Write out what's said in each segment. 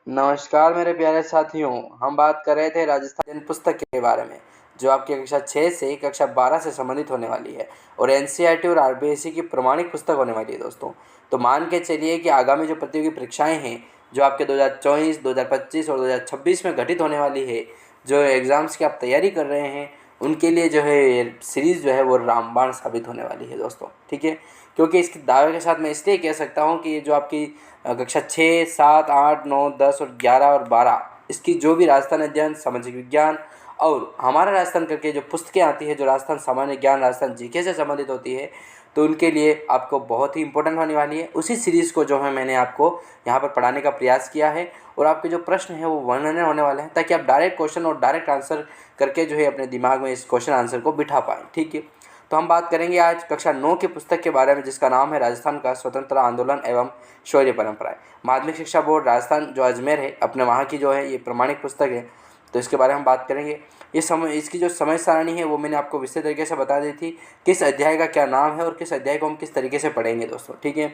नमस्कार मेरे प्यारे साथियों। हम बात कर रहे थे राजस्थान पुस्तक के बारे में, जो आपकी कक्षा 6 से कक्षा 12 से संबंधित होने वाली है और एनसीईआरटी और आरबीआईसी की प्रमाणिक पुस्तक होने वाली है दोस्तों। तो मान के चलिए कि आगामी जो प्रतियोगी परीक्षाएं हैं, जो आपके 2024, 2025 और 2026 में घटित होने वाली है, जो एग्ज़ाम्स की आप तैयारी कर रहे हैं, उनके लिए जो है ये सीरीज़ जो है वो रामबाण साबित होने वाली है दोस्तों। ठीक है, क्योंकि इसके दावे के साथ मैं इसलिए कह सकता हूँ कि ये जो आपकी कक्षा 6, 7, 8, 9, 10 और 11 और 12 इसकी जो भी राजस्थान अध्ययन, सामाजिक विज्ञान और हमारा राजस्थान करके जो पुस्तकें आती है, जो राजस्थान सामान्य ज्ञान, राजस्थान जीके से संबंधित होती है, तो उनके लिए आपको बहुत ही इंपॉर्टेंट होने वाली है। उसी सीरीज़ को जो है मैंने आपको यहाँ पर पढ़ाने का प्रयास किया है और आपके जो प्रश्न है वो वर्णन होने वाले हैं, ताकि आप डायरेक्ट क्वेश्चन और डायरेक्ट आंसर करके जो है अपने दिमाग में इस क्वेश्चन आंसर को बिठा पाएँ। ठीक है, तो हम बात करेंगे आज कक्षा 9 की पुस्तक के बारे में, जिसका नाम है राजस्थान का स्वतंत्रता आंदोलन एवं शौर्य परंपराएं। माध्यमिक शिक्षा बोर्ड राजस्थान जो अजमेर है, अपने वहाँ की जो है ये प्रमाणिक पुस्तक है, तो इसके बारे में हम बात करेंगे। इसकी जो समय सारणी है वो मैंने आपको विस्तृत तरीके से बता दी थी, किस अध्याय का क्या नाम है और किस अध्याय को हम किस तरीके से पढ़ेंगे दोस्तों। ठीक है,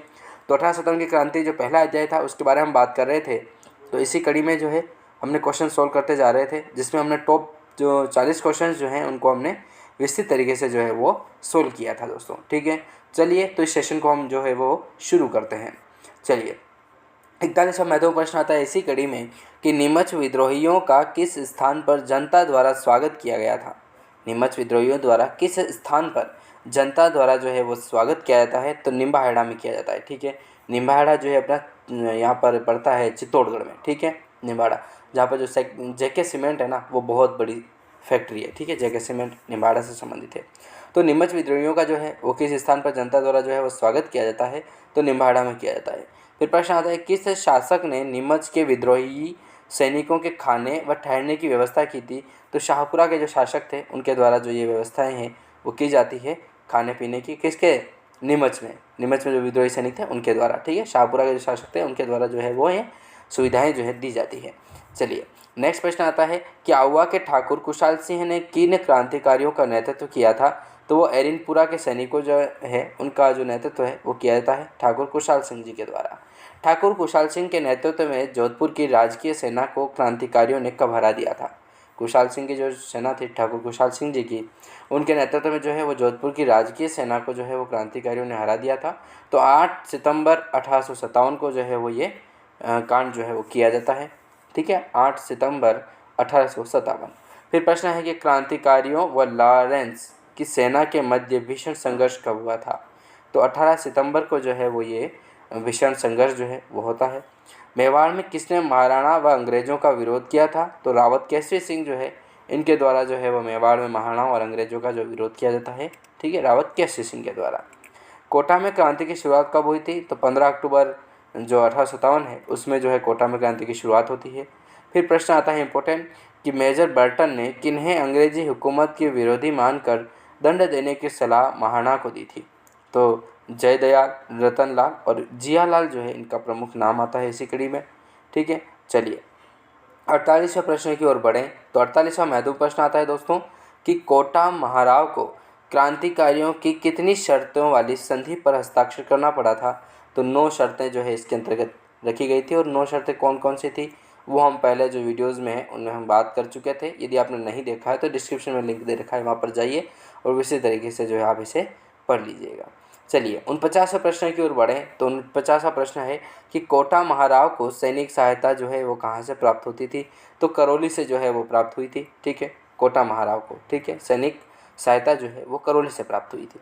तो 18 सितंबर की क्रांति जो पहला अध्याय था उसके बारे में हम बात कर रहे थे। तो इसी कड़ी में जो है हमने क्वेश्चन सोल्व करते जा रहे थे, जिसमें हमने टॉप जो 40 क्वेश्चन जो हैं उनको हमने विस्तृत तरीके से जो है वो सोल्व किया था दोस्तों। ठीक है, चलिए तो इस सेशन को हम जो है वो शुरू करते हैं। चलिए, 41वां महत्वपूर्ण प्रश्न आता है इसी कड़ी में कि नीमच विद्रोहियों का किस स्थान पर जनता द्वारा स्वागत किया गया था। नीमच विद्रोहियों द्वारा किस स्थान पर जनता द्वारा जो है वो स्वागत किया जाता है, तो निम्बाहेड़ा में किया जाता है। ठीक है, निम्बाहेड़ा जो है अपना यहाँ पर पड़ता है चित्तौड़गढ़ में। ठीक है, निम्बाड़ा, जहाँ पर जो जेके सीमेंट है ना, वो बहुत बड़ी फैक्ट्री है। ठीक है, जेके सीमेंट निम्बाड़ा से संबंधित है। तो नीमच विद्रोहियों का जो है वो किस स्थान पर जनता द्वारा जो है वो स्वागत किया जाता है, तो निम्बाड़ा में किया जाता है। फिर प्रश्न आता है, किस शासक ने नीमच के विद्रोही सैनिकों के खाने व ठहरने की व्यवस्था की थी, तो शाहपुरा के जो शासक थे उनके द्वारा जो ये व्यवस्थाएं हैं वो की जाती है खाने पीने की, किसके, नीमच में जो विद्रोही सैनिक थे उनके द्वारा। ठीक है, शाहपुरा के जो शासक थे उनके द्वारा जो है वो ये सुविधाएं जो है दी जाती है। चलिए, नेक्स्ट प्रश्न आता है कि आउवा के ठाकुर कुशाल सिंह ने किन क्रांतिकारियों का नेतृत्व किया था, तो वो एरिनपुरा के सैनिकों जो है उनका जो नेतृत्व है वो किया जाता है ठाकुर कुशाल सिंह जी के द्वारा। ठाकुर कुशाल सिंह के नेतृत्व में जोधपुर की राजकीय सेना को क्रांतिकारियों ने कब हरा दिया था। कुशाल सिंह की जो सेना थी ठाकुर कुशाल सिंह जी की, उनके नेतृत्व में जो है वो जोधपुर की राजकीय सेना को जो है वो क्रांतिकारियों ने हरा दिया था। तो 8 सितंबर 1857 को जो है वो ये कांड जो है वो किया जाता है। ठीक है, 8 सितंबर 1857। फिर प्रश्न है कि क्रांतिकारियों व लॉरेंस की सेना के मध्य भीषण संघर्ष कब हुआ था, तो 18 सितंबर को जो है वो ये भीषण संघर्ष जो है वो होता है। मेवाड़ में किसने महाराणा व अंग्रेज़ों का विरोध किया था, तो रावत केसरी सिंह जो है इनके द्वारा जो है वो मेवाड़ में महाराणा और अंग्रेज़ों का जो विरोध किया जाता है। ठीक है, रावत केसरी सिंह के द्वारा। कोटा में क्रांति की शुरुआत कब हुई थी, तो 15 अक्टूबर जो 1857 है उसमें जो है कोटा में क्रांति की शुरुआत होती है। फिर प्रश्न आता है इंपॉर्टेंट कि मेजर बर्टन ने किन्हें अंग्रेजी हुकूमत के विरोधी मानकर दंड देने की सलाह महाराणा को दी थी, तो जयदयाल, रतनलाल और जियालाल जो है इनका प्रमुख नाम आता है इसी कड़ी में। ठीक है, चलिए 48वें प्रश्न की ओर बढ़ें, तो 48वां महत्वपूर्ण प्रश्न आता है दोस्तों कि कोटा महाराव को क्रांतिकारियों की कितनी शर्तों वाली संधि पर हस्ताक्षर करना पड़ा था, तो 9 शर्तें जो है इसके अंतर्गत रखी गई थी। और 9 शर्तें कौन कौन सी थी वो हम पहले जो वीडियोज़ में हैं उनमें हम बात कर चुके थे। यदि आपने नहीं देखा है तो डिस्क्रिप्शन में लिंक दे रखा है, वहाँ पर जाइए और इसी तरीके से जो है आप इसे पढ़ लीजिएगा। चलिए 49वें प्रश्न की ओर बढ़ें, तो 49वां प्रश्न है कि कोटा महाराव को सैनिक सहायता जो है वो कहाँ से प्राप्त होती थी, तो करौली से जो है वो प्राप्त हुई थी। ठीक है, कोटा महाराव को, ठीक है, सैनिक सहायता जो है वो करौली से प्राप्त हुई थी।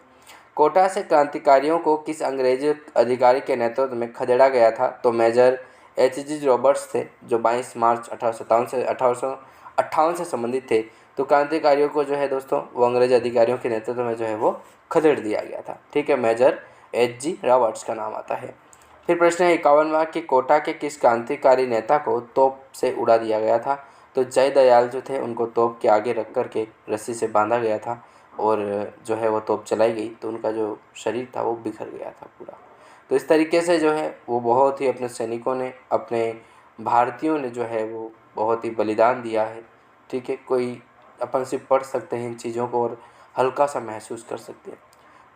कोटा से क्रांतिकारियों को किस अंग्रेज अधिकारी के नेतृत्व में खदेड़ा गया था, तो मेजर एच.जी. रॉबर्ट्स थे, जो 22 मार्च 1857 से 1858 से संबंधित थे। तो क्रांतिकारियों को जो है दोस्तों वो अंग्रेज अधिकारियों के नेतृत्व में जो है वो खदेड़ दिया गया था। ठीक है, मेजर एच.जी. रॉबर्ट्स का नाम आता है। फिर प्रश्न है 51वां कि कोटा के किस क्रांतिकारी नेता को तोप से उड़ा दिया गया था, तो जयदयाल जो थे उनको तोप के आगे रख कर के रस्सी से बांधा गया था और जो है वो तोप चलाई गई तो उनका जो शरीर था वो बिखर गया था पूरा। तो इस तरीके से जो है वो बहुत ही अपने सैनिकों ने, अपने भारतीयों ने जो है वो बहुत ही बलिदान दिया है। ठीक है, कोई अपन सिर्फ पढ़ सकते हैं इन चीज़ों को और हल्का सा महसूस कर सकते हैं,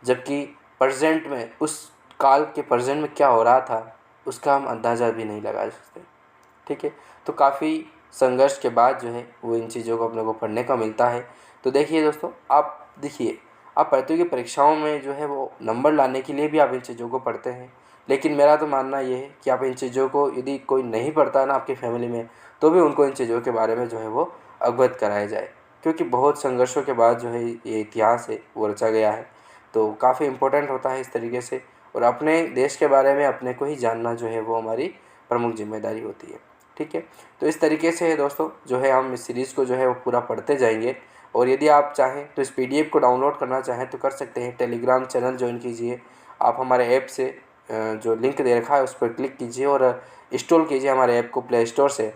जबकि प्रेजेंट में, उस काल के प्रेजेंट में क्या हो रहा था उसका हम अंदाज़ा भी नहीं लगा सकते। ठीक है। तो काफ़ी संघर्ष के बाद जो है वो इन चीज़ों को अपने को पढ़ने का मिलता है। तो देखिए दोस्तों, आप देखिए, आप प्रतियोगी परीक्षाओं में जो है वो नंबर लाने के लिए भी आप इन चीज़ों को पढ़ते हैं, लेकिन मेरा तो मानना ये है कि आप इन चीज़ों को, यदि कोई नहीं पढ़ता है ना आपकी फैमिली में, तो भी उनको इन चीज़ों के बारे में जो है वो अवगत कराया जाए, क्योंकि बहुत संघर्षों के बाद जो है ये इतिहास है वो रचा गया है। तो काफ़ी इम्पोर्टेंट होता है इस तरीके से, और अपने देश के बारे में अपने को ही जानना जो है वो हमारी प्रमुख जिम्मेदारी होती है। ठीक है। तो इस तरीके से दोस्तों जो है हम इस सीरीज़ को जो है वो पूरा पढ़ते जाएंगे। और यदि आप चाहें तो इस पीडीएफ को डाउनलोड करना चाहें तो कर सकते हैं। टेलीग्राम चैनल ज्वाइन कीजिए आप हमारे ऐप से, जो लिंक दे रखा है उस पर क्लिक कीजिए और इंस्टॉल कीजिए हमारे ऐप को प्ले स्टोर से।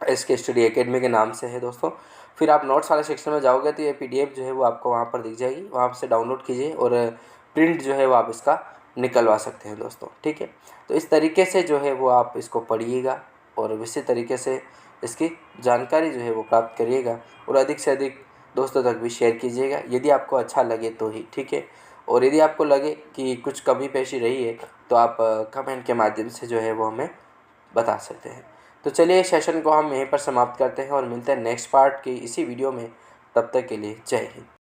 SK स्टडी एकेडमी के नाम से है दोस्तों। फिर आप नोट्स वाले सेक्शन में जाओगे तो ये पीडीएफ जो है वो आपको वहाँ पर दिख जाएगी, वहाँ से डाउनलोड कीजिए और प्रिंट जो है वो आप इसका निकलवा सकते हैं दोस्तों। ठीक है। तो इस तरीके से जो है वो आप इसको पढ़िएगा और इसी तरीके से इसकी जानकारी जो है वो प्राप्त करिएगा, और अधिक से अधिक दोस्तों तक भी शेयर कीजिएगा यदि आपको अच्छा लगे तो ही। ठीक है। और यदि आपको लगे कि कुछ कमी पेशी रही है तो आप कमेंट के माध्यम से जो है वो हमें बता सकते हैं। तो चलिए इस सेशन को हम यहीं पर समाप्त करते हैं और मिलते हैं नेक्स्ट पार्ट की इसी वीडियो में। तब तक के लिए जय हिंद।